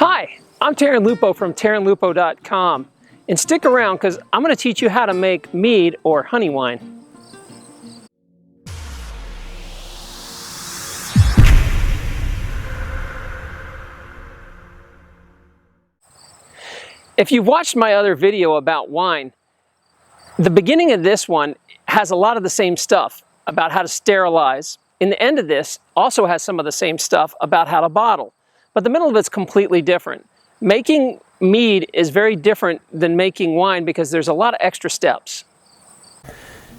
Hi, I'm Lupo from Lupo.com, and stick around because I'm going to teach you how to make mead or honey wine. If you've watched my other video about wine, the beginning of this one has a lot of the same stuff about how to sterilize. And the end of this also has some of the same stuff about how to bottle. But the middle of it's completely different. Making mead is very different than making wine because there's a lot of extra steps.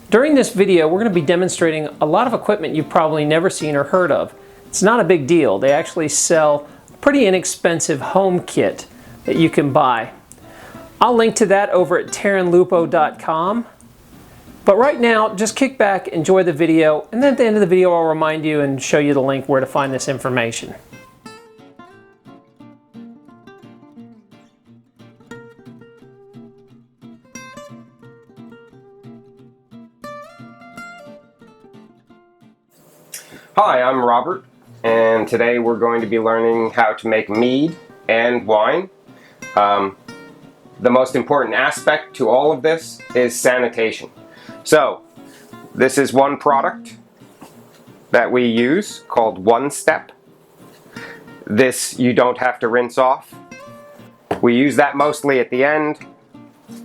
During this video, we're going to be demonstrating a lot of equipment you've probably never seen or heard of. It's not a big deal. They actually sell a pretty inexpensive home kit that you can buy. I'll link to that over at Lupo.com. But right now, just kick back, enjoy the video, and then at the end of the video I'll remind you and show you the link where to find this information. Hi, I'm Robert, and today we're going to be learning how to make mead and wine. The most important aspect to all of this is sanitation. So, this is one product that we use called One Step. This you don't have to rinse off. We use that mostly at the end.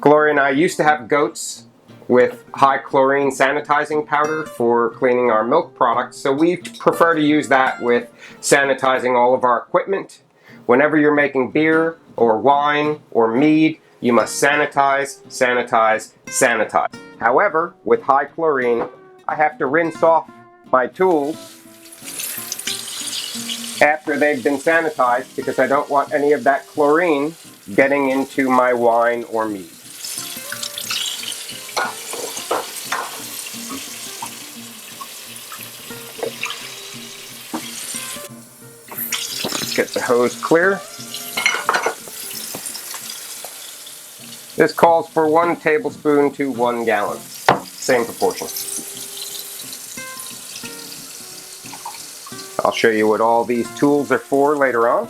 Gloria and I used to have goats with high chlorine sanitizing powder for cleaning our milk products, so we prefer to use that with sanitizing all of our equipment. Whenever you're making beer or wine or mead, you must sanitize, sanitize, sanitize. However, with high chlorine, I have to rinse off my tools after they've been sanitized because I don't want any of that chlorine getting into my wine or mead. Get the hose clear. This calls for 1 tablespoon to 1 gallon. Same proportion. I'll show you what all these tools are for later on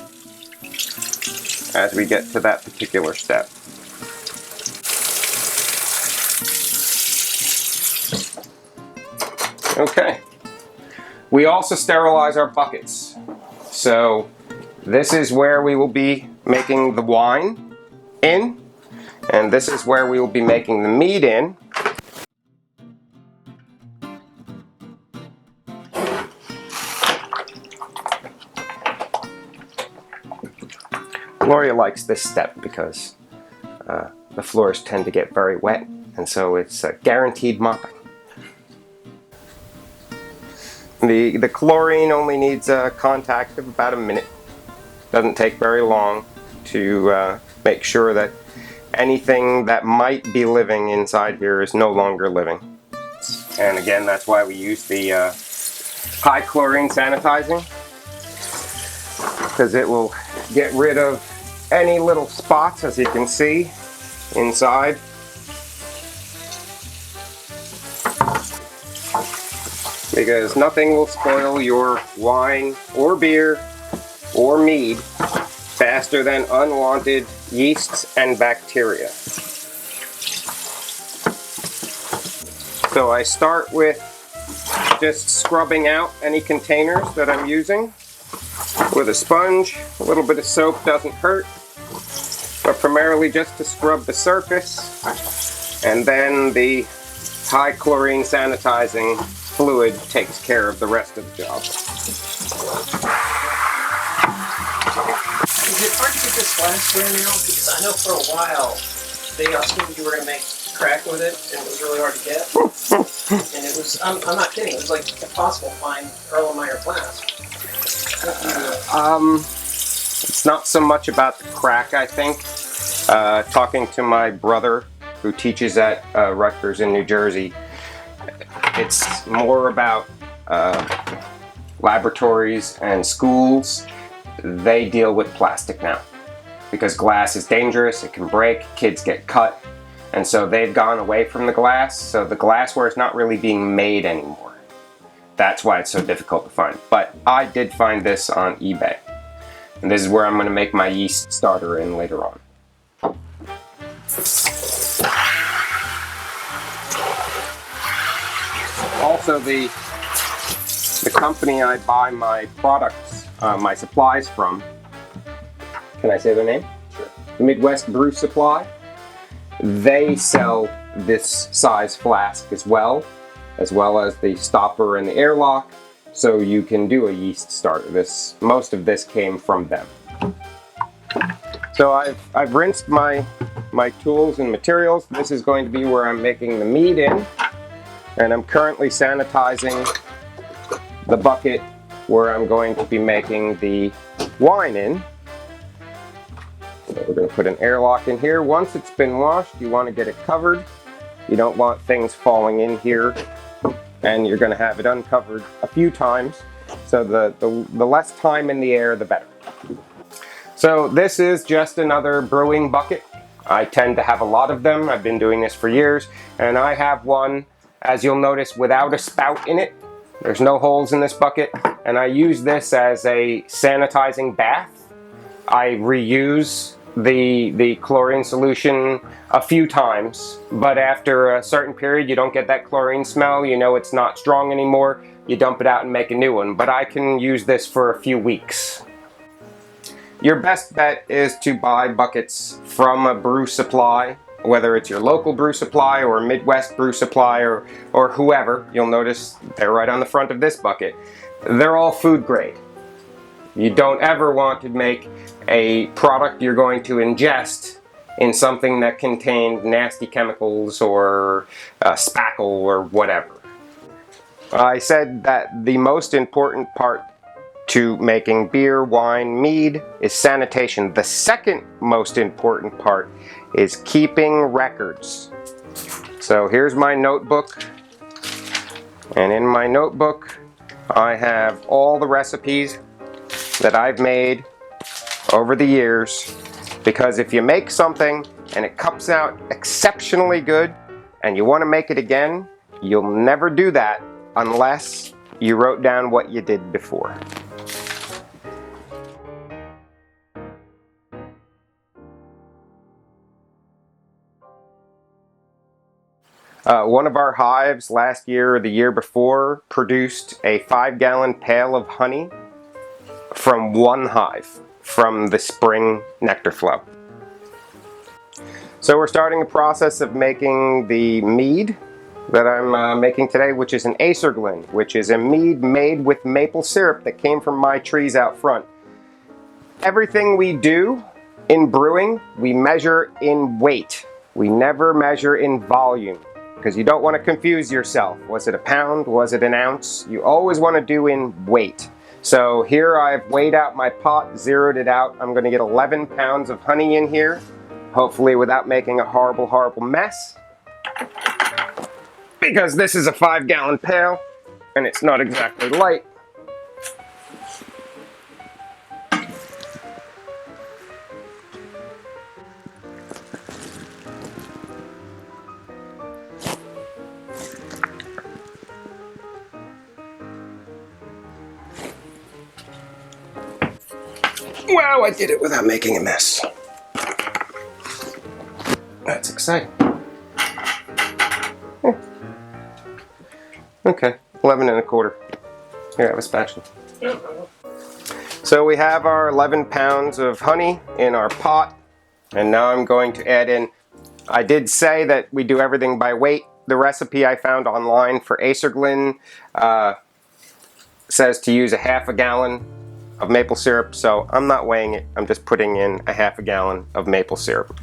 as we get to that particular step. Okay. We also sterilize our buckets. So this is where we will be making the wine in, and this is where we will be making the mead in. Gloria likes this step because the floors tend to get very wet, and so it's guaranteed mopping. The chlorine only needs a contact of about a minute. Doesn't take very long to make sure that anything that might be living inside here is no longer living. And again, that's why we use the high chlorine sanitizing, because it will get rid of any little spots, as you can see, inside. Because nothing will spoil your wine or beer or mead faster than unwanted yeasts and bacteria. So I start with just scrubbing out any containers that I'm using with a sponge. A little bit of soap doesn't hurt, but primarily just to scrub the surface, and then the high chlorine sanitizing fluid takes care of the rest of the job. Is it hard to get this glassware now? Because I know for a while they assumed you were going to make crack with it, and it was really hard to get. And it was, I'm not kidding, it was like impossible to find Erlenmeyer glass. It's not so much about the crack, I think. Talking to my brother who teaches at Rutgers in New Jersey, it's more about laboratories and schools. They deal with plastic now because glass is dangerous, it can break, kids get cut, and so they've gone away from the glass, so the glassware is not really being made anymore. That's why it's so difficult to find. But I did find this on eBay. And this is where I'm going to make my yeast starter in later on. Also, the company I buy my products, my supplies from, can I say their name? Sure. Midwest Brew Supply. They sell this size flask as well as the stopper and the airlock, so you can do a yeast starter. Most of this came from them. So I've rinsed my tools and materials. This is going to be where I'm making the mead in, and I'm currently sanitizing the bucket where I'm going to be making the wine in. So we're going to put an airlock in here. Once it's been washed, you want to get it covered. You don't want things falling in here, and you're going to have it uncovered a few times. So the less time in the air, the better. So this is just another brewing bucket. I tend to have a lot of them. I've been doing this for years, and I have one, as you'll notice, without a spout in it. There's no holes in this bucket, and I use this as a sanitizing bath. I reuse the chlorine solution a few times, but after a certain period you don't get that chlorine smell, you know it's not strong anymore, you dump it out and make a new one. But I can use this for a few weeks. Your best bet is to buy buckets from a brew supply, whether it's your local brew supply or Midwest Brew Supply or whoever. You'll notice they're right on the front of this bucket. They're all food grade. You don't ever want to make a product you're going to ingest in something that contained nasty chemicals or spackle or whatever. I said that the most important part to making beer, wine, mead is sanitation. The second most important part is keeping records. So here's my notebook, and in my notebook I have all the recipes that I've made over the years, because if you make something and it comes out exceptionally good and you want to make it again, you'll never do that unless you wrote down what you did before. One of our hives last year or the year before produced a 5-gallon pail of honey from one hive, from the spring nectar flow. So we're starting the process of making the mead that I'm making today, which is an acerglyn, which is a mead made with maple syrup that came from my trees out front. Everything we do in brewing, we measure in weight. We never measure in volume, because you don't want to confuse yourself. Was it a pound? Was it an ounce? You always want to do in weight. So here I've weighed out my pot, zeroed it out. I'm going to get 11 pounds of honey in here, hopefully without making a horrible, horrible mess. Because this is a 5-gallon pail, and it's not exactly light. Wow, I did it without making a mess. That's exciting. Okay, 11 1/4. Here, I have a spatula. So we have our 11 pounds of honey in our pot, and now I'm going to add in, I did say that we do everything by weight. The recipe I found online for acerglyn says to use a 1/2 gallon of maple syrup, so I'm not weighing it, I'm just putting in a 1/2 gallon of maple syrup.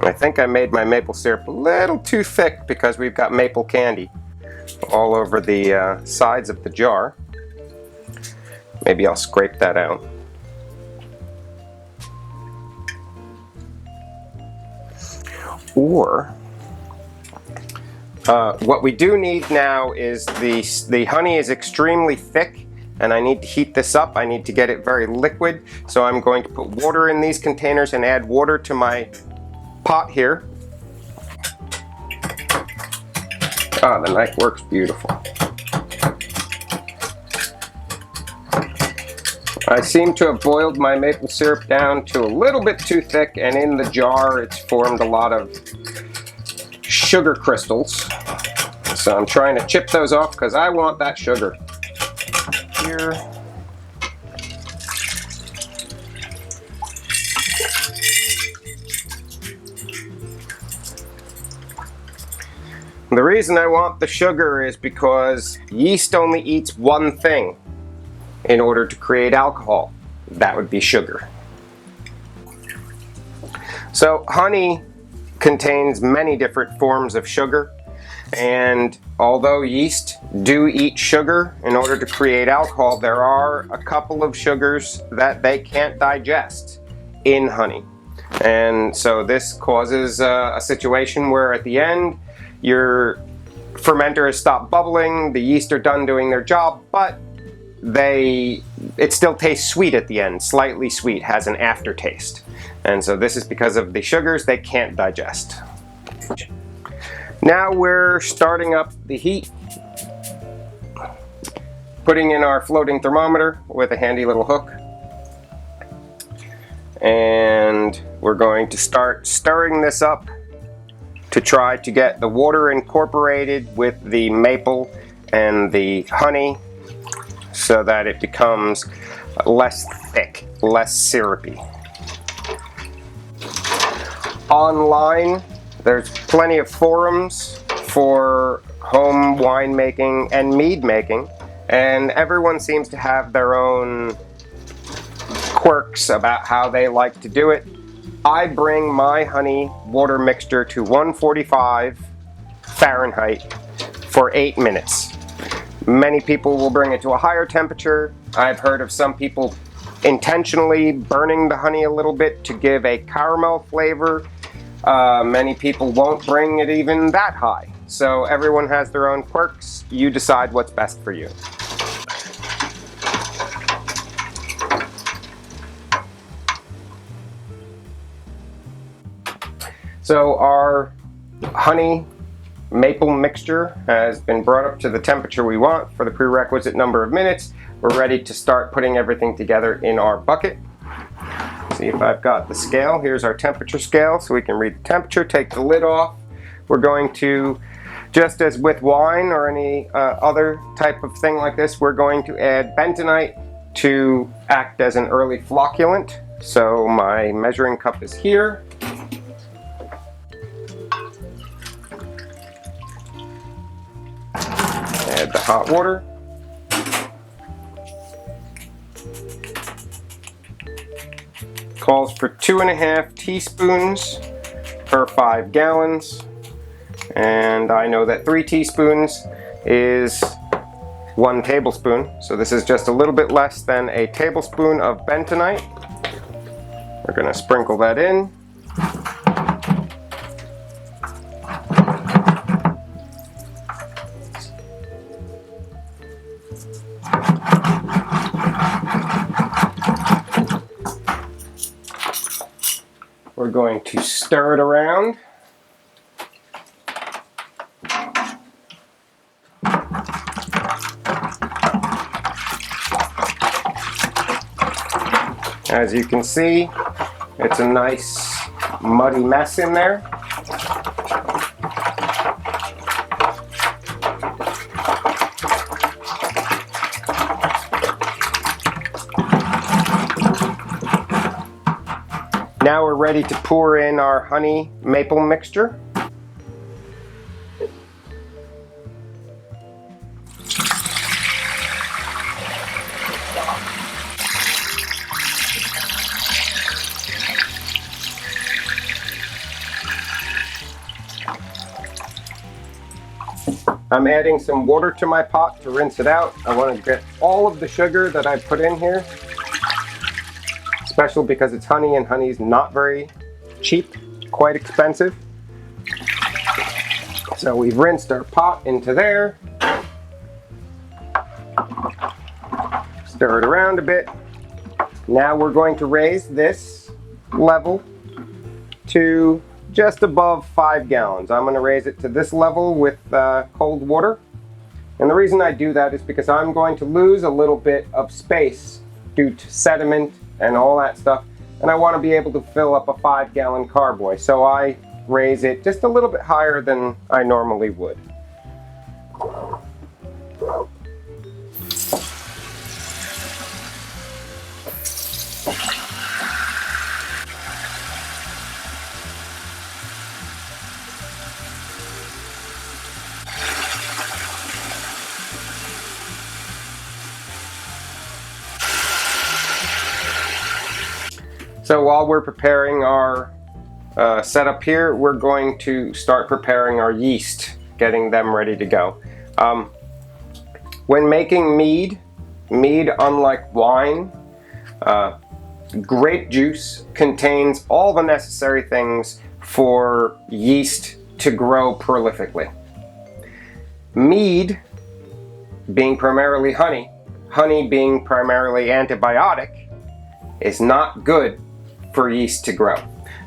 I think I made my maple syrup a little too thick because we've got maple candy all over the sides of the jar. Maybe I'll scrape that out. Or what we do need now is the honey is extremely thick, and I need to heat this up. I need to get it very liquid, so I'm going to put water in these containers and add water to my pot here. Ah, the knife works beautiful. I seem to have boiled my maple syrup down to a little bit too thick, and in the jar it's formed a lot of sugar crystals. So I'm trying to chip those off because I want that sugar. Here. The reason I want the sugar is because yeast only eats one thing in order to create alcohol. That would be sugar. So honey contains many different forms of sugar, and although yeast do eat sugar in order to create alcohol, there are a couple of sugars that they can't digest in honey. And so this causes a situation where at the end your fermenter has stopped bubbling, the yeast are done doing their job, but it still tastes sweet at the end, slightly sweet, has an aftertaste. And so this is because of the sugars they can't digest. Now we're starting up the heat, putting in our floating thermometer with a handy little hook. And we're going to start stirring this up to try to get the water incorporated with the maple and the honey so that it becomes less thick, less syrupy. Online, there's plenty of forums for home winemaking and mead making, and everyone seems to have their own quirks about how they like to do it. I bring my honey water mixture to 145 Fahrenheit for 8 minutes. Many people will bring it to a higher temperature. I've heard of some people intentionally burning the honey a little bit to give a caramel flavor. Many people won't bring it even that high. So everyone has their own quirks. You decide what's best for you. So our honey maple mixture has been brought up to the temperature we want for the prerequisite number of minutes. We're ready to start putting everything together in our bucket. See if I've got the scale. Here's our temperature scale so we can read the temperature. Take the lid off. We're going to, just as with wine or any other type of thing like this, we're going to add bentonite to act as an early flocculant. So my measuring cup is here. Add the hot water. Calls for 2.5 teaspoons per 5 gallons. And I know that 3 teaspoons is 1 tablespoon. So this is just a little bit less than a tablespoon of bentonite. We're going to sprinkle that in. We're going to stir it around. As you can see, it's a nice muddy mess in there. Now we're ready to pour in our honey maple mixture. I'm adding some water to my pot to rinse it out. I want to get all of the sugar that I put in here, especially because it's honey, and honey's not very cheap, quite expensive. So we've rinsed our pot into there. Stir it around a bit. Now we're going to raise this level to just above 5 gallons. I'm going to raise it to this level with cold water. And the reason I do that is because I'm going to lose a little bit of space due to sediment and all that stuff. And I want to be able to fill up a 5-gallon carboy. So I raise it just a little bit higher than I normally would. So while we're preparing our setup here, we're going to start preparing our yeast, getting them ready to go. When making mead, unlike wine, grape juice contains all the necessary things for yeast to grow prolifically. Mead being primarily honey, honey being primarily antibiotic, is not good for yeast to grow.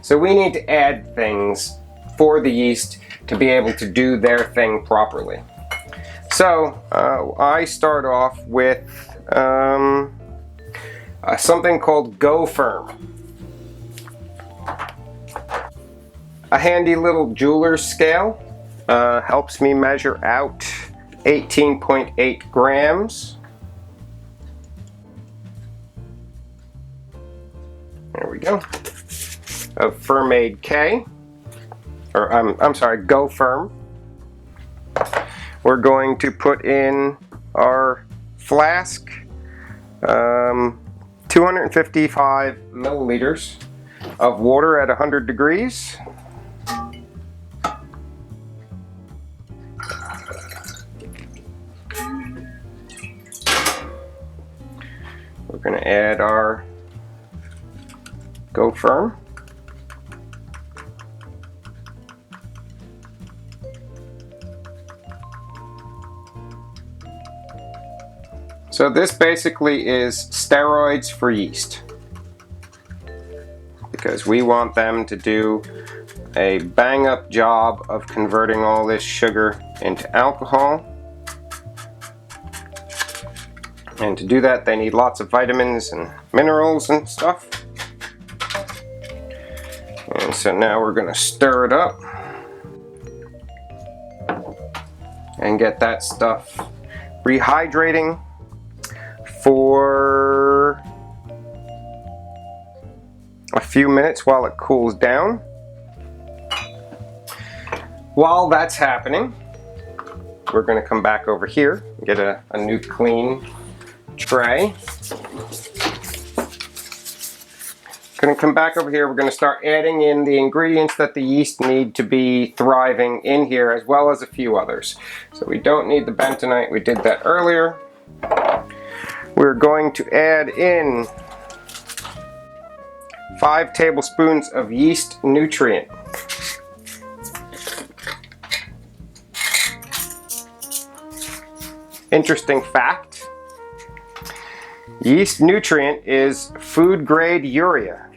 So we need to add things for the yeast to be able to do their thing properly. So I start off with something called Go Firm. A handy little jeweler's scale helps me measure out 18.8 grams. There we go. Of Fermade K, or I'm sorry, Go Firm. We're going to put in our flask, 255 milliliters of water at 100 degrees. We're going to add our Go Firm. So this basically is steroids for yeast, because we want them to do a bang-up job of converting all this sugar into alcohol. And to do that, they need lots of vitamins and minerals and stuff. And so now we're going to stir it up and get that stuff rehydrating for a few minutes while it cools down. While that's happening, we're going to come back over here and get a new clean tray. Going to come back over here. We're going to start adding in the ingredients that the yeast need to be thriving in here, as well as a few others. So we don't need the bentonite. We did that earlier. We're going to add in 5 tablespoons of yeast nutrient. Interesting fact, yeast nutrient is food grade urea.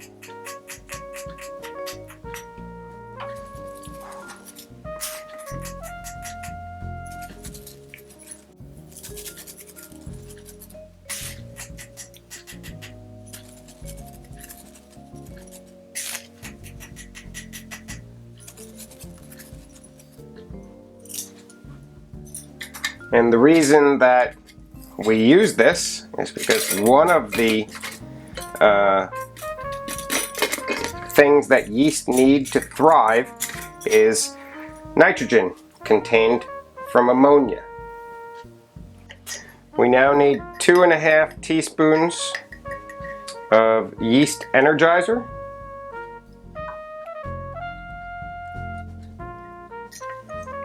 And the reason that we use this is because one of the things that yeast need to thrive is nitrogen contained from ammonia. We now need 2.5 teaspoons of yeast energizer.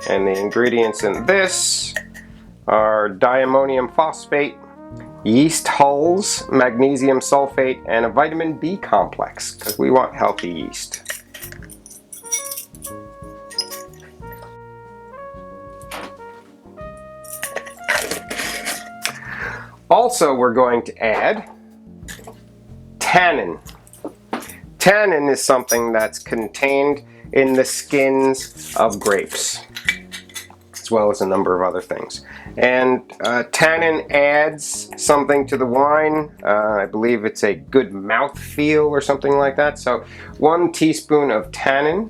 And the ingredients in this are diammonium phosphate, yeast hulls, magnesium sulfate, and a vitamin B complex, because we want healthy yeast. Also, we're going to add tannin. Tannin is something that's contained in the skins of grapes. as well as a number of other things. And tannin adds something to the wine. I believe it's a good mouthfeel or something like that. So 1 teaspoon of tannin.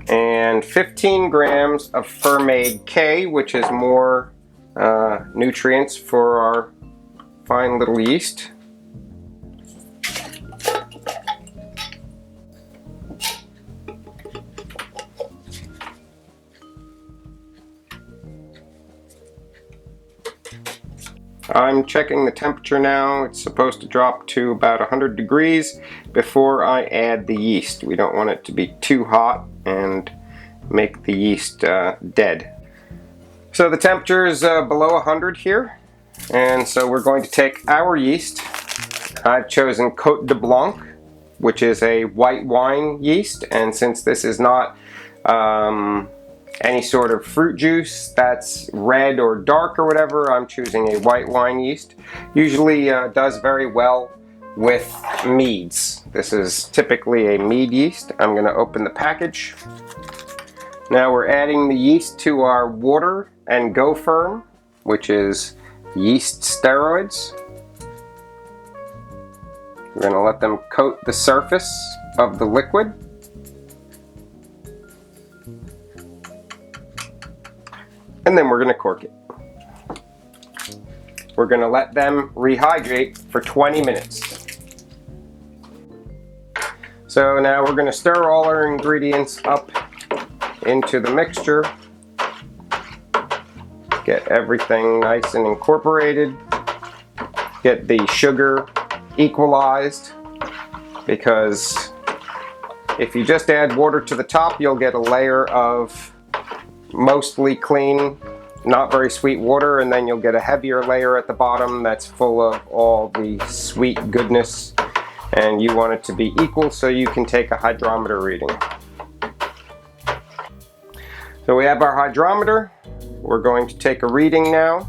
And 15 grams of Fermented K, which is more nutrients for our fine little yeast. I'm checking the temperature now. It's supposed to drop to about 100 degrees before I add the yeast. We don't want it to be too hot and make the yeast dead. So the temperature is below 100 here, and so we're going to take our yeast. I've chosen Côte de Blanc, which is a white wine yeast, and since this is not any sort of fruit juice that's red or dark or whatever, I'm choosing a white wine yeast. Usually does very well with meads. This is typically a mead yeast. I'm going to open the package. Now we're adding the yeast to our water and go firm, which is yeast steroids. We're going to let them coat the surface of the liquid. And then we're going to cork it. We're going to let them rehydrate for 20 minutes. So now we're going to stir all our ingredients up into the mixture. Get everything nice and incorporated. Get the sugar equalized, because if you just add water to the top, you'll get a layer of mostly clean, not very sweet water, and then you'll get a heavier layer at the bottom that's full of all the sweet goodness, and you want it to be equal so you can take a hydrometer reading. So we have our hydrometer. We're going to take a reading now.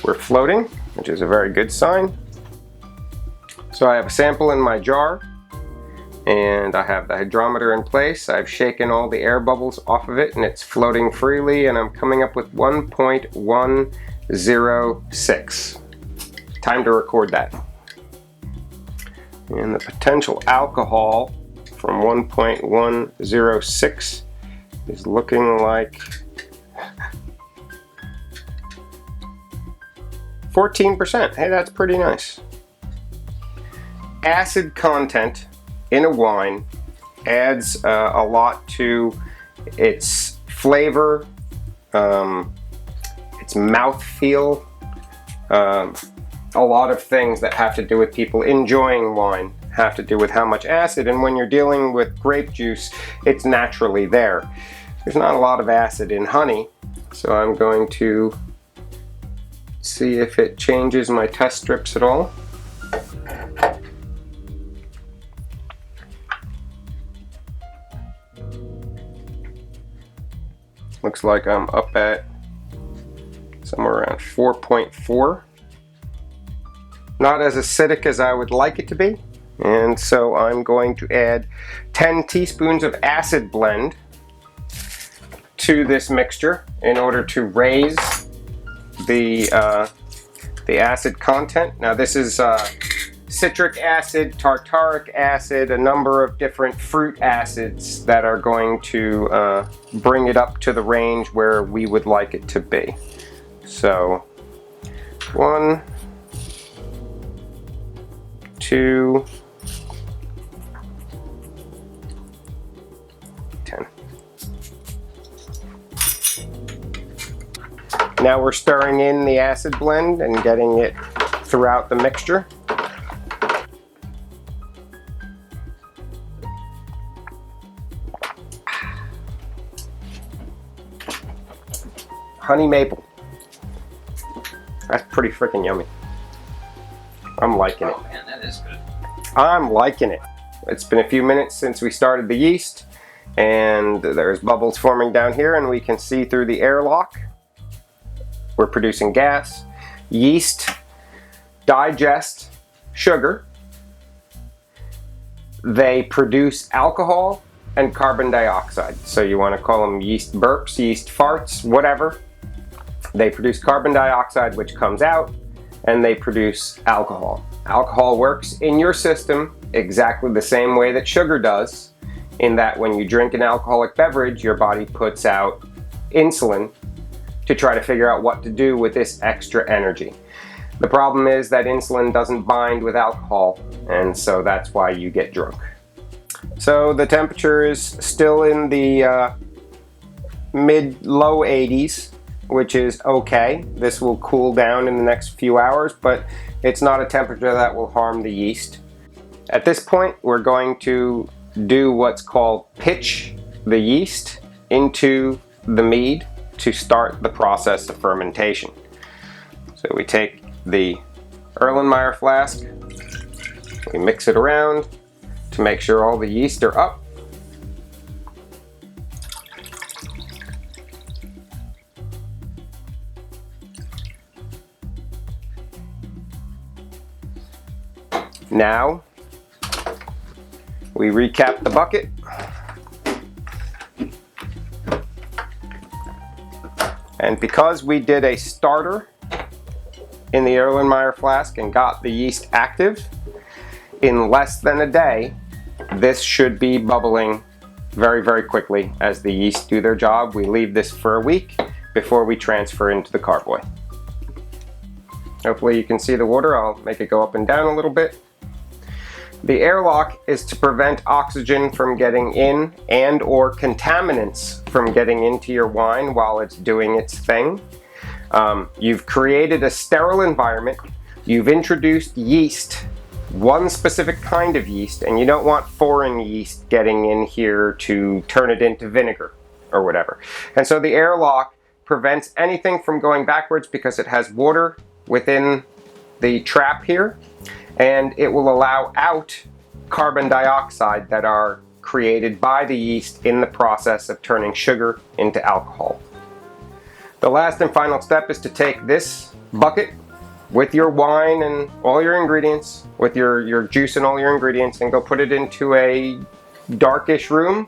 We're floating, which is a very good sign. So I have a sample in my jar, and I have the hydrometer in place. I've shaken all the air bubbles off of it, and it's floating freely, and I'm coming up with 1.106. Time to record that. And the potential alcohol from 1.106 is looking like 14%. Hey, that's pretty nice. Acid content in a wine adds a lot to its flavor, its mouthfeel, a lot of things that have to do with people enjoying wine have to do with how much acid, and when you're dealing with grape juice, it's naturally there. There's not a lot of acid in honey, so I'm going to see if it changes my test strips at all. Looks like I'm up at somewhere around 4.4. Not as acidic as I would like it to be, and so I'm going to add 10 teaspoons of acid blend to this mixture in order to raise the acid content. Now this is citric acid, tartaric acid, a number of different fruit acids that are going to bring it up to the range where we would like it to be. So 1, 2, 10. Now we're stirring in the acid blend and getting it throughout the mixture. Honey maple. That's pretty freaking yummy. I'm liking it. Oh man, that is good. I'm liking it. It's been a few minutes since we started the yeast, and there's bubbles forming down here, and we can see through the airlock. We're producing gas. Yeast digest sugar. They produce alcohol and carbon dioxide. So you want to call them yeast burps, yeast farts, whatever. They produce carbon dioxide, which comes out, and they produce alcohol. Alcohol works in your system exactly the same way that sugar does, in that when you drink an alcoholic beverage, your body puts out insulin to try to figure out what to do with this extra energy. The problem is that insulin doesn't bind with alcohol, and so that's why you get drunk. So the temperature is still in the mid-low 80s, which is okay. This will cool down in the next few hours, but it's not a temperature that will harm the yeast. At this point, we're going to do what's called pitch the yeast into the mead to start the process of fermentation. So we take the Erlenmeyer flask, we mix it around to make sure all the yeast are up. Now we recap the bucket. And because we did a starter in the Erlenmeyer flask and got the yeast active, in less than a day, this should be bubbling very, very quickly as the yeast do their job. We leave this for a week before we transfer into the carboy. Hopefully you can see the water. I'll make it go up and down a little bit. The airlock is to prevent oxygen from getting in and or contaminants from getting into your wine while it's doing its thing. You've created a sterile environment. You've introduced yeast, one specific kind of yeast, and you don't want foreign yeast getting in here to turn it into vinegar or whatever. And so the airlock prevents anything from going backwards because it has water within the trap here, and it will allow out carbon dioxide that are created by the yeast in the process of turning sugar into alcohol. The last and final step is to take this bucket with your wine and all your ingredients, with your juice and all your ingredients, and go put it into a darkish room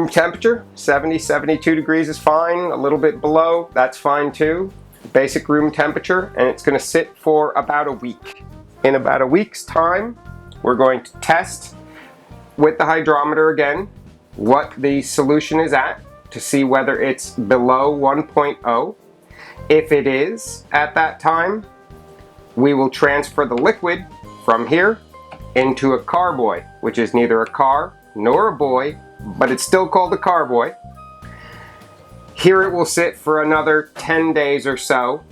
temperature. 70, 72 degrees is fine. A little bit below, that's fine too. Basic room temperature, and it's going to sit for about a week. In about a week's time, we're going to test with the hydrometer again what the solution is at to see whether it's below 1.0. If it is at that time, we will transfer the liquid from here into a carboy, which is neither a car nor a boy, but it's still called a carboy. Here it will sit for another 10 days or so.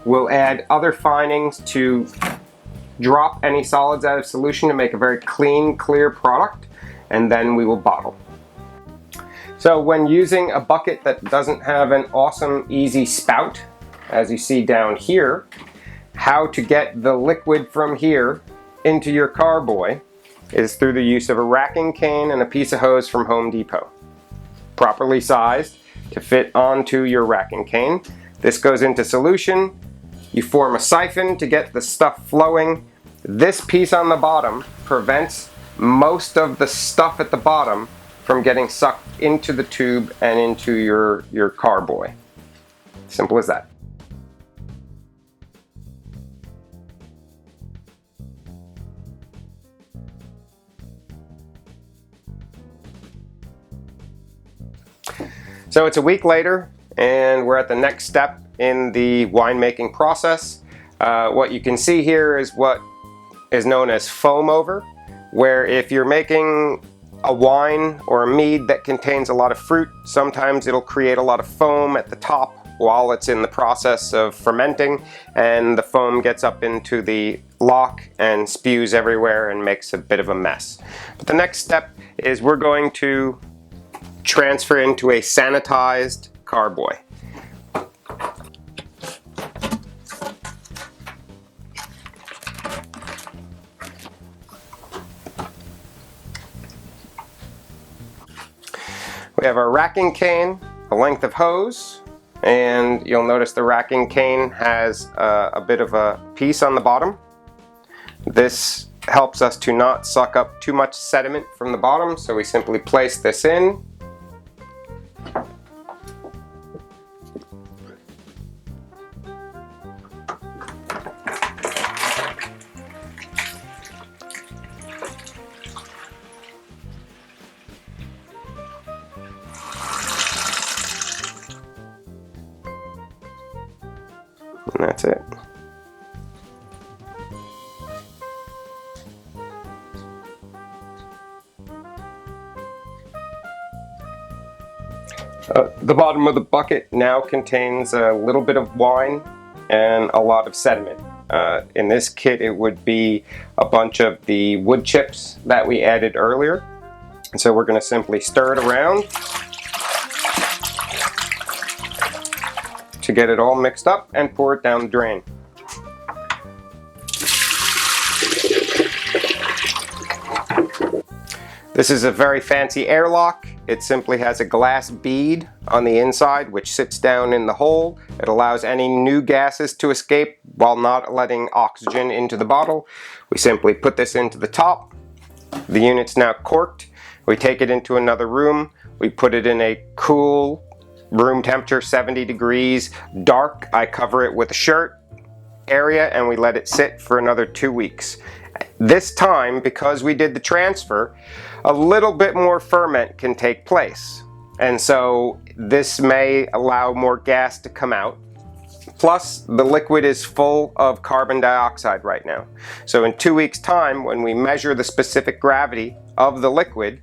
We'll add other finings to drop any solids out of solution to make a very clean, clear product, and then we will bottle. So when using a bucket that doesn't have an awesome, easy spout, as you see down here, how to get the liquid from here into your carboy is through the use of a racking cane and a piece of hose from Home Depot. Properly sized to fit onto your racking cane. This goes into solution. You form a siphon to get the stuff flowing. This piece on the bottom prevents most of the stuff at the bottom from getting sucked into the tube and into your carboy. Simple as that. So it's a week later, and we're at the next step in the winemaking process. What you can see here is what is known as foam over, where if you're making a wine or a mead that contains a lot of fruit, sometimes it'll create a lot of foam at the top while it's in the process of fermenting, and the foam gets up into the lock and spews everywhere and makes a bit of a mess. But the next step is we're going to transfer into a sanitized carboy. have our racking cane, a length of hose, and you'll notice the racking cane has a bit of a piece on the bottom. This helps us to not suck up too much sediment from the bottom, so we simply place this in. And that's it. The bottom of the bucket now contains a little bit of wine and a lot of sediment. In this kit it would be a bunch of the wood chips that we added earlier. And so we're going to simply stir it around to get it all mixed up and pour it down the drain. This is a very fancy airlock. It simply has a glass bead on the inside which sits down in the hole. It allows any new gases to escape while not letting oxygen into the bottle. We simply put this into the top. The unit's now corked. We take it into another room. We put it in a cool room temperature, 70 degrees, dark. I cover it with a shirt area and we let it sit for another 2 weeks. This time, because we did the transfer, a little bit more ferment can take place. And so this may allow more gas to come out. Plus, the liquid is full of carbon dioxide right now. So in 2 weeks' time, when we measure the specific gravity of the liquid,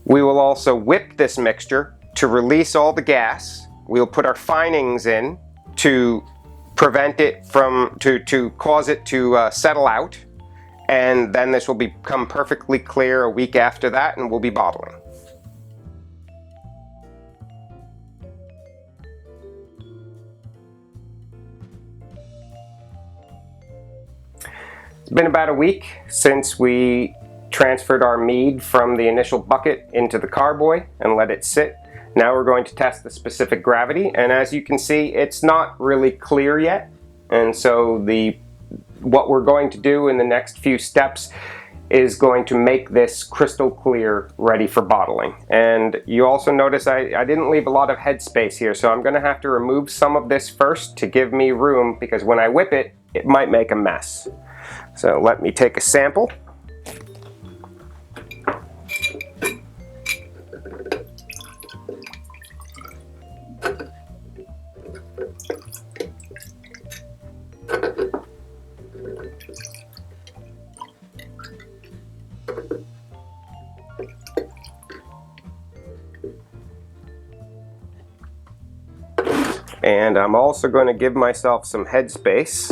we will also whip this mixture to release all the gas. We'll put our finings in to prevent it from, to cause it to settle out. And then this will become perfectly clear a week after that and we'll be bottling. It's been about a week since we transferred our mead from the initial bucket into the carboy and let it sit. Now we're going to test the specific gravity, and as you can see, it's not really clear yet. And so what we're going to do in the next few steps is going to make this crystal clear, ready for bottling. And you also notice I didn't leave a lot of headspace here, so I'm going to have to remove some of this first to give me room, because when I whip it, it might make a mess. So let me take a sample. And I'm also going to give myself some headspace.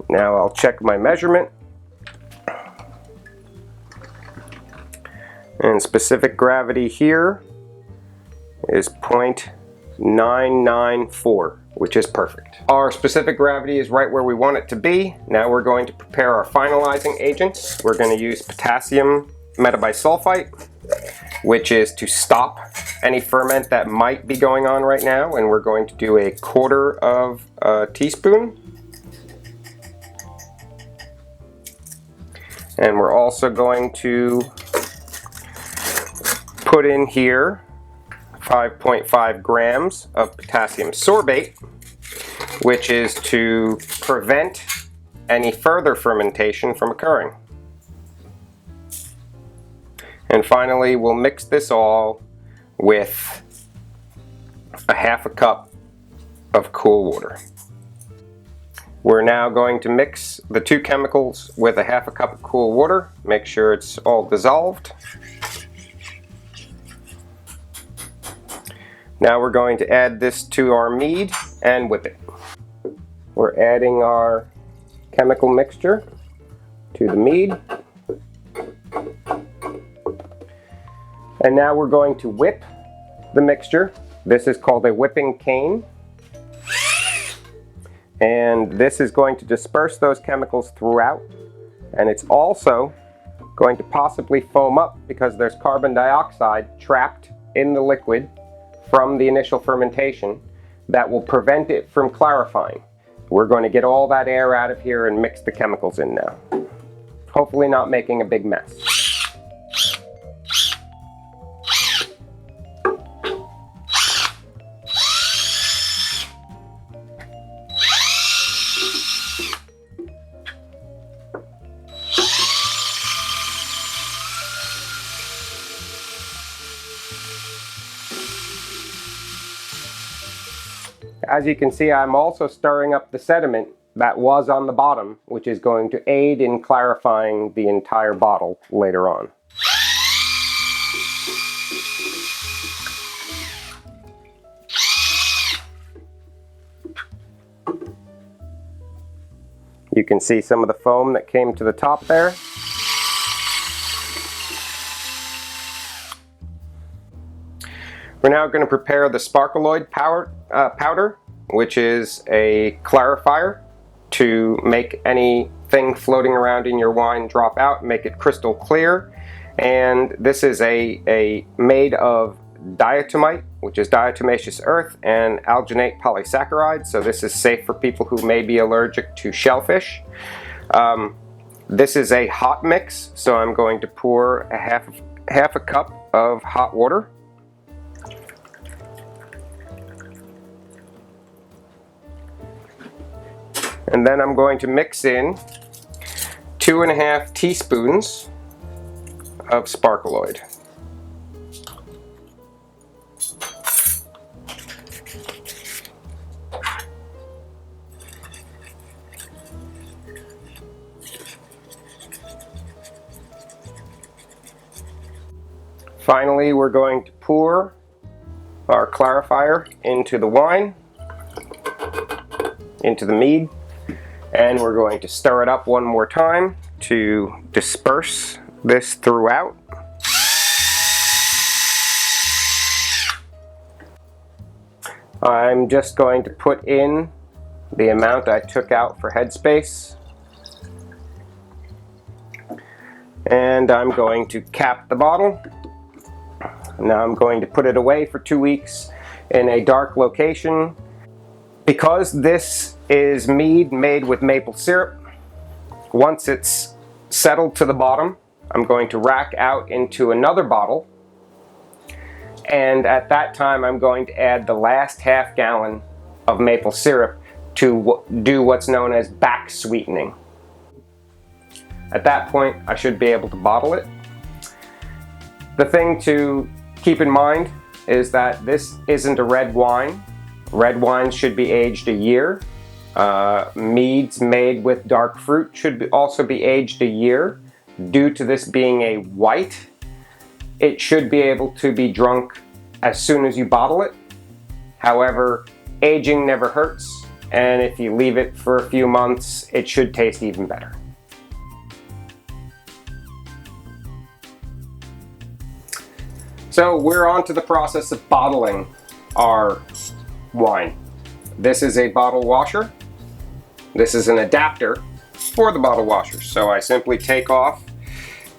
Now I'll check my measurement. And specific gravity here is 0.994, which is perfect. Our specific gravity is right where we want it to be. Now we're going to prepare our finalizing agents. We're going to use potassium metabisulfite, which is to stop any ferment that might be going on right now, and we're going to do a 1/4 of a teaspoon. And we're also going to put in here 5.5 grams of potassium sorbate, which is to prevent any further fermentation from occurring. And finally, we'll mix this all with a 1/2 cup of cool water. We're now going to mix the two chemicals with a 1/2 cup of cool water. Make sure it's all dissolved. Now we're going to add this to our mead and whip it. We're adding our chemical mixture to the mead. And now we're going to whip the mixture. This is called a whipping cane. and this is going to disperse those chemicals throughout, and it's also going to possibly foam up because there's carbon dioxide trapped in the liquid from the initial fermentation that will prevent it from clarifying. We're going to get all that air out of here and mix the chemicals in now, hopefully not making a big mess. As you can see, I'm also stirring up the sediment that was on the bottom, which is going to aid in clarifying the entire bottle later on. You can see some of the foam that came to the top there. We're now going to prepare the sparkleoid powder, which is a clarifier to make anything floating around in your wine drop out, make it crystal clear. And this is made of diatomite, which is diatomaceous earth, and alginate polysaccharide. So this is safe for people who may be allergic to shellfish. This is a hot mix, so I'm going to pour a half a cup of hot water. And then I'm going to mix in 2½ teaspoons of sparkleoid. Finally, we're going to pour our clarifier into the wine, into the mead. And we're going to stir it up one more time to disperse this throughout. I'm just going to put in the amount I took out for headspace. And I'm going to cap the bottle. Now I'm going to put it away for 2 weeks in a dark location. Because this is mead made with maple syrup, once it's settled to the bottom, I'm going to rack out into another bottle, and at that time I'm going to add the last ½ gallon of maple syrup to do what's known as back sweetening. At that point I should be able to bottle it. The thing to keep in mind is that this isn't a red wine. Red wines should be aged a year. Meads made with dark fruit should also be aged a year. Due to this being a white, it should be able to be drunk as soon as you bottle it. However, aging never hurts, and if you leave it for a few months, it should taste even better. So we're on to the process of bottling our wine. This is a bottle washer. This is an adapter for the bottle washer. So I simply take off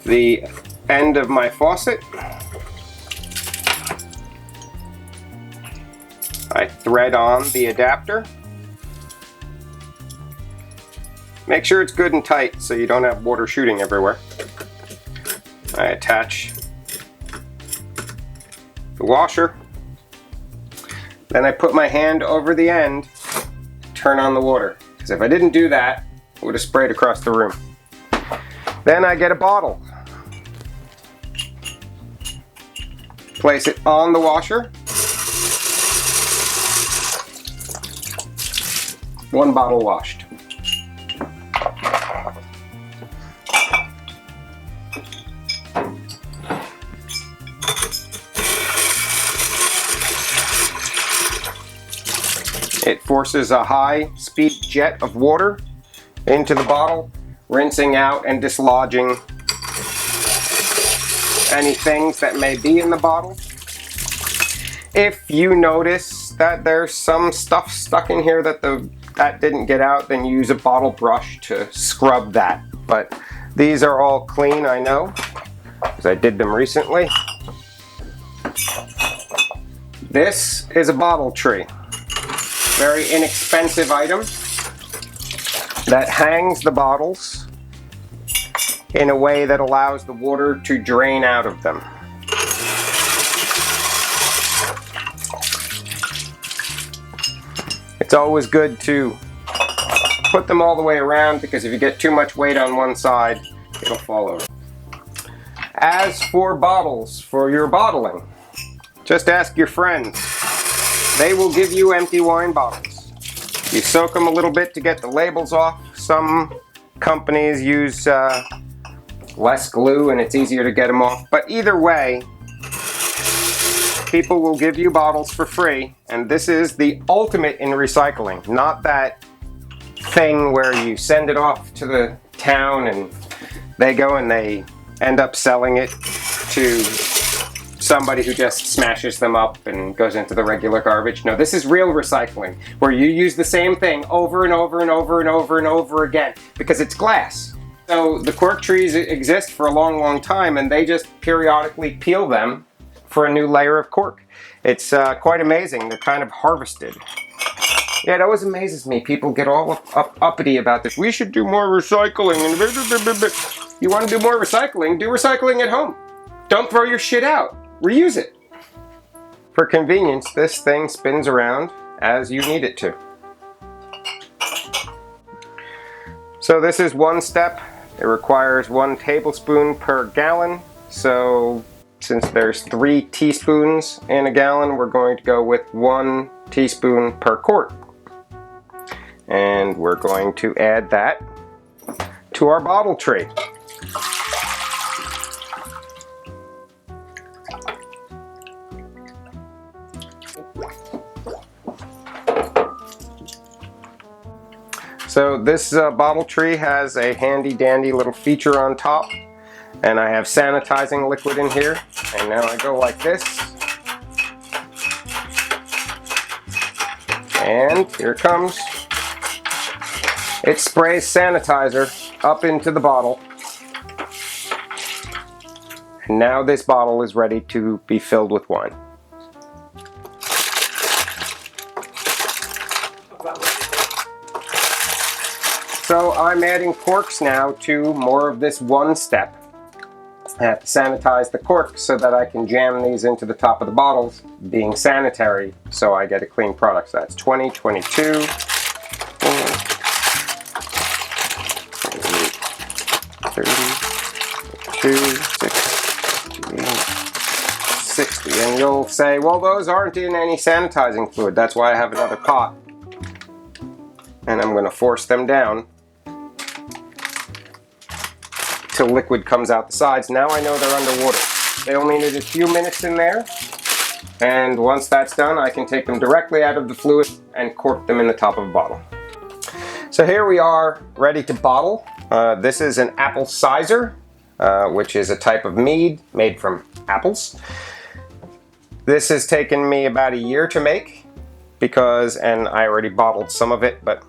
the end of my faucet. I thread on the adapter. Make sure it's good and tight so you don't have water shooting everywhere. I attach the washer. Then I put my hand over the end, turn on the water. Because if I didn't do that, it would have sprayed across the room. Then I get a bottle. Place it on the washer. One bottle washed. It forces a high-speed jet of water into the bottle, rinsing out and dislodging any things that may be in the bottle. If you notice that there's some stuff stuck in here that the that didn't get out, then use a bottle brush to scrub that. But these are all clean, I know, because I did them recently. This is a bottle tree. Very inexpensive item that hangs the bottles in a way that allows the water to drain out of them. It's always good to put them all the way around, because if you get too much weight on one side, it'll fall over. As for bottles for your bottling, just ask your friends. They will give you empty wine bottles. You soak them a little bit to get the labels off. Some companies use less glue and it's easier to get them off. But either way, people will give you bottles for free, and this is the ultimate in recycling. Not that thing where you send it off to the town and they go and they end up selling it to somebody who just smashes them up and goes into the regular garbage. No, this is real recycling, where you use the same thing over and over and over and over and over again, because it's glass. So the cork trees exist for a long, long time, and they just periodically peel them for a new layer of cork. It's quite amazing. They're kind of harvested. Yeah, it always amazes me. People get all uppity about this. We should do more recycling. And you want to do more recycling? Do recycling at home. Don't throw your shit out. Reuse it. For convenience, this thing spins around as you need it to. So this is one step. It requires 1 tablespoon per gallon. So since there's 3 teaspoons in a gallon, we're going to go with 1 teaspoon per quart. And we're going to add that to our bottle tree. So this bottle tree has a handy dandy little feature on top, and I have sanitizing liquid in here, and now I go like this, and here it comes. It sprays sanitizer up into the bottle, and now this bottle is ready to be filled with wine. So I'm adding corks now to more of this one step. I have to sanitize the corks so that I can jam these into the top of the bottles, being sanitary, so I get a clean product. So that's 20, 22, 30, 32, 60. And you'll say, well, those aren't in any sanitizing fluid. That's why I have another pot. And I'm going to force them down till liquid comes out the sides. Now I know they're underwater. They only need a few minutes in there, and once that's done, I can take them directly out of the fluid and cork them in the top of a bottle. So here we are, ready to bottle. This is an apple cider, which is a type of mead made from apples. This has taken me about a year to make, and I already bottled some of it, but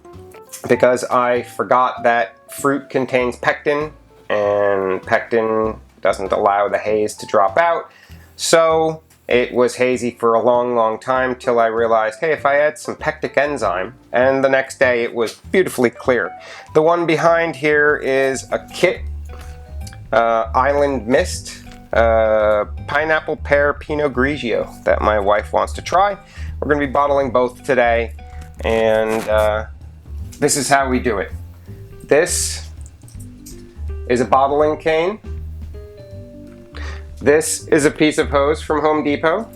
because I forgot that fruit contains pectin, and pectin doesn't allow the haze to drop out. So it was hazy for a long, long time till I realized, hey, if I add some pectic enzyme, and the next day it was beautifully clear. The one behind here is a kit, Island Mist, pineapple pear Pinot Grigio that my wife wants to try. We're going to be bottling both today, and this is how we do it. This is a bottling cane. This is a piece of hose from Home Depot.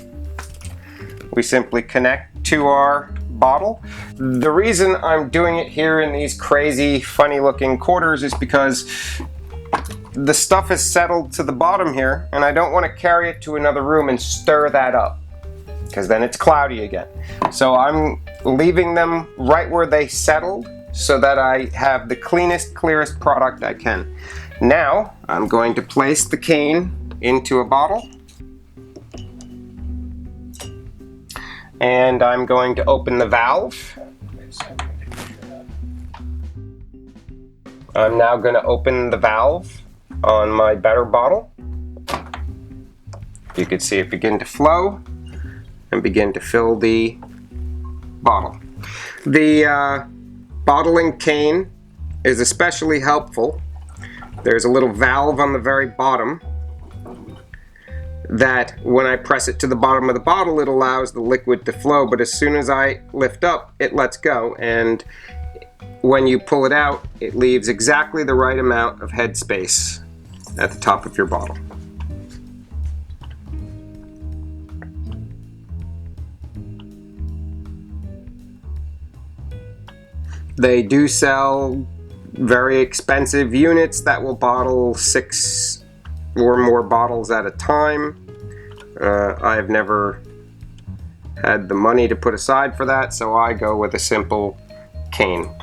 We simply connect to our bottle. The reason I'm doing it here in these crazy, funny looking quarters is because the stuff is settled to the bottom here, and I don't want to carry it to another room and stir that up, because then it's cloudy again. So I'm leaving them right where they settled so that I have the cleanest, clearest product I can. Now I'm going to place the cane into a bottle, and I'm going to open the valve. I'm now going to open the valve on my better bottle. You can see it begin to flow and begin to fill the bottle. The bottling cane is especially helpful. There's a little valve on the very bottom that when I press it to the bottom of the bottle, it allows the liquid to flow, but as soon as I lift up, it lets go, and when you pull it out, it leaves exactly the right amount of head space at the top of your bottle. They do sell very expensive units that will bottle 6 or more bottles at a time. I've never had the money to put aside for that, so I go with a simple cane.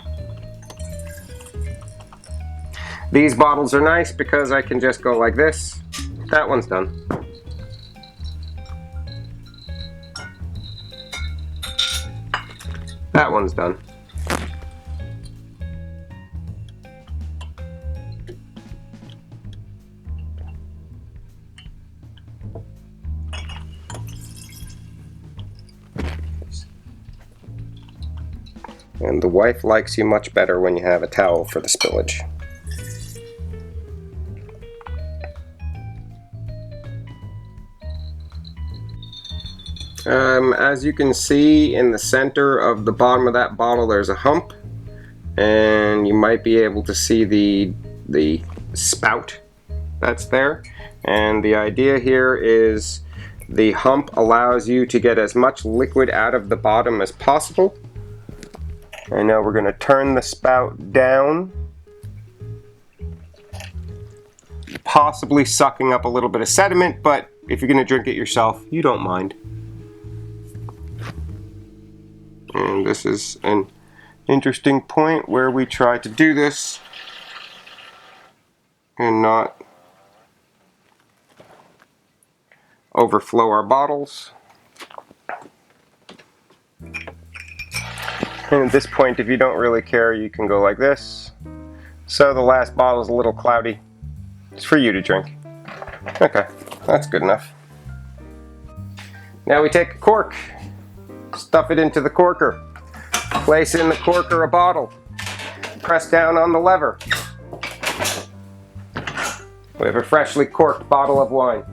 These bottles are nice because I can just go like this. That one's done. That one's done. And the wife likes you much better when you have a towel for the spillage. As you can see in the center of the bottom of that bottle, there's a hump, and you might be able to see the spout that's there. And the idea here is the hump allows you to get as much liquid out of the bottom as possible. And now we're going to turn the spout down, possibly sucking up a little bit of sediment, but if you're going to drink it yourself, you don't mind. And this is an interesting point where we try to do this and not overflow our bottles. And at this point, if you don't really care, you can go like this. So the last bottle is a little cloudy. It's for you to drink. Okay, that's good enough. Now we take a cork, stuff it into the corker, place in the corker a bottle, press down on the lever. We have a freshly corked bottle of wine.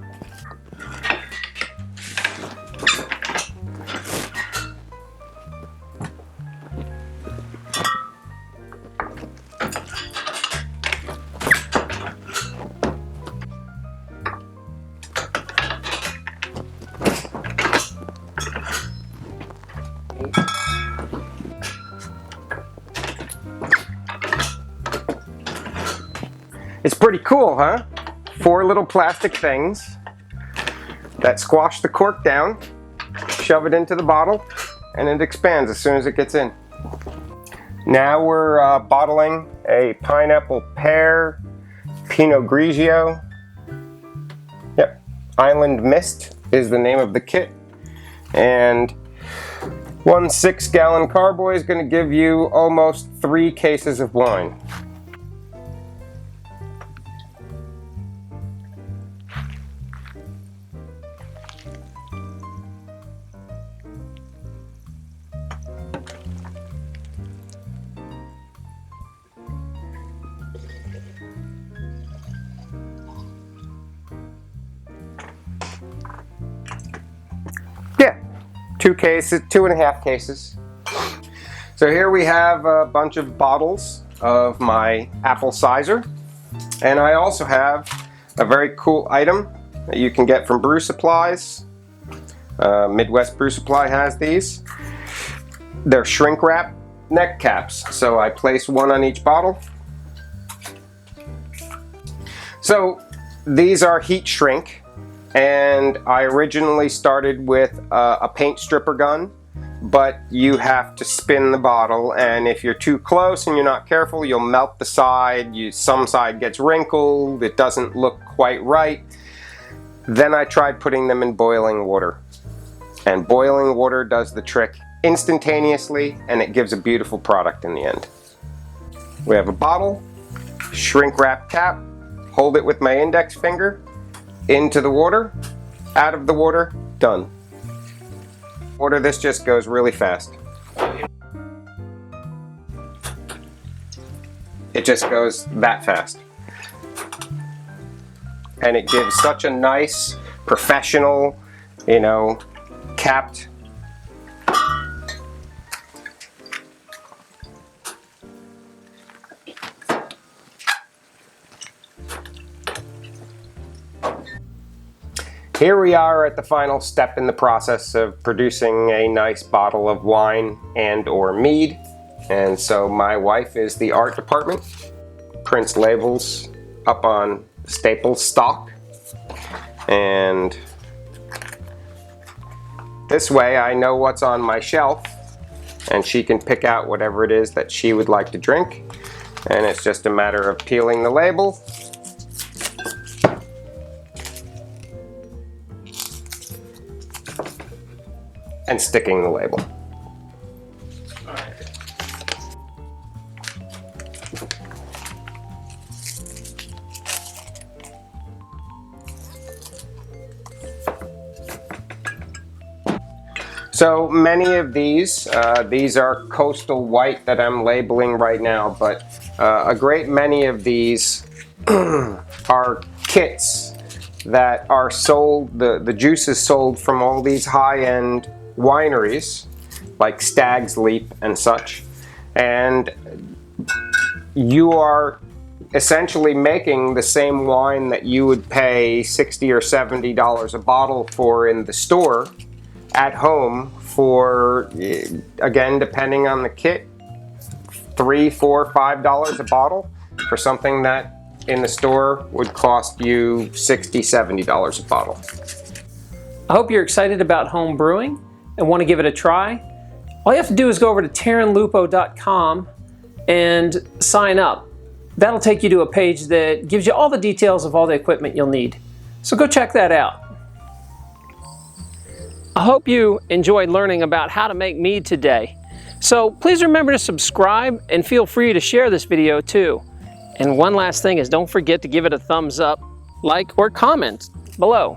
It's pretty cool, huh? 4 little plastic things that squash the cork down, shove it into the bottle, and it expands as soon as it gets in. Now we're bottling a pineapple pear Pinot Grigio. Yep, Island Mist is the name of the kit. And 1 6-gallon carboy is going to give you almost 3 cases of wine. Yeah, 2 cases, 2.5 cases. So here we have a bunch of bottles of my apple cider, and I also have a very cool item that you can get from Brew Supplies. Midwest Brew Supply has these. They're shrink wrap neck caps, so I place 1 on each bottle. So these are heat shrink, and I originally started with a paint stripper gun, but you have to spin the bottle, and if you're too close and you're not careful, you'll melt the side. Some side gets wrinkled, it doesn't look quite right. Then I tried putting them in boiling water, and boiling water does the trick instantaneously, and it gives a beautiful product in the end. We have a bottle, shrink wrap cap, hold it with my index finger, into the water, out of the water, done. This just goes really fast. It just goes that fast. And it gives such a nice, professional, you know, capped. Here we are at the final step in the process of producing a nice bottle of wine and or mead. And so my wife is the art department, prints labels up on staple stock, and this way I know what's on my shelf and she can pick out whatever it is that she would like to drink, and it's just a matter of peeling the label and sticking the label. So many of these are coastal white that I'm labeling right now, but a great many of these are kits that are sold, the juice is sold from all these high-end wineries like Stag's Leap and such, and you are essentially making the same wine that you would pay $60 or $70 a bottle for in the store at home for, again, depending on the kit, $3, $4, $5 a bottle for something that in the store would cost you $60, $70 a bottle. I hope you're excited about home brewing and want to give it a try. All you have to do is go over to terranlupo.com and sign up. That'll take you to a page that gives you all the details of all the equipment you'll need. So go check that out. I hope you enjoyed learning about how to make mead today. So please remember to subscribe and feel free to share this video too. And one last thing is, don't forget to give it a thumbs up, like, or comment below.